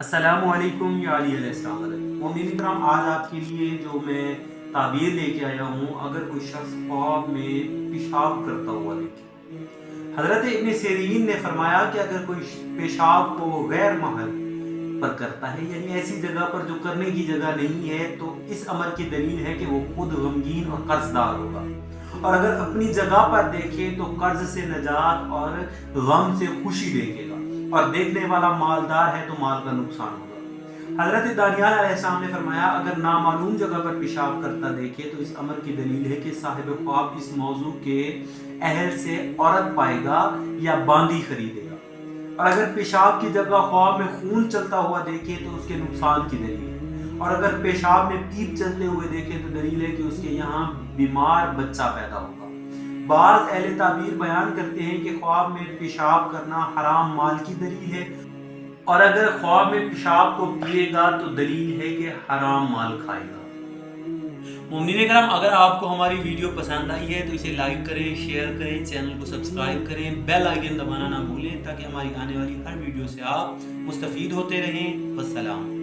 السلام علیکم یا علی علیہ السلام علیکم مومنین کرام، آج آپ کے لیے جو میں تعبیر لے کے آیا ہوں، اگر کوئی شخص خواب میں پیشاب کرتا ہوا دیکھے، حضرت ابن سیرین نے فرمایا کہ اگر کوئی پیشاب کو غیر محل پر کرتا ہے، یعنی ایسی جگہ پر جو کرنے کی جگہ نہیں ہے، تو اس امر کی دلیل ہے کہ وہ خود غمگین اور قرض دار ہوگا، اور اگر اپنی جگہ پر دیکھے تو قرض سے نجات اور غم سے خوشی دیکھے گا، اور دیکھنے والا مالدار ہے تو مال کا نقصان ہوگا۔ حضرت دانیال علیہ السلام نے فرمایا اگر نامعلوم جگہ پر پیشاب کرتا دیکھے تو اس امر کی دلیل ہے کہ صاحب خواب اس موضوع کے اہل سے عورت پائے گا یا باندی خریدے گا، اور اگر پیشاب کی جگہ خواب میں خون چلتا ہوا دیکھے تو اس کے نقصان کی دلیل ہے، اور اگر پیشاب میں پیپ چلتے ہوئے دیکھے تو دلیل ہے کہ اس کے یہاں بیمار بچہ پیدا ہوگا۔ بعض اہل تعبیر بیان کرتے ہیں کہ خواب میں پیشاب کرنا حرام مال کی دلیل ہے، اور اگر خواب میں پیشاب کو پیے گا تو دلیل ہے کہ حرام مال کھائے گا۔ مومنین کرام، اگر آپ کو ہماری ویڈیو پسند آئی ہے تو اسے لائک کریں، شیئر کریں، چینل کو سبسکرائب کریں، بیل آئیکن دبانا نہ بھولیں تاکہ ہماری آنے والی ہر ویڈیو سے آپ مستفید ہوتے رہیں۔ والسلام۔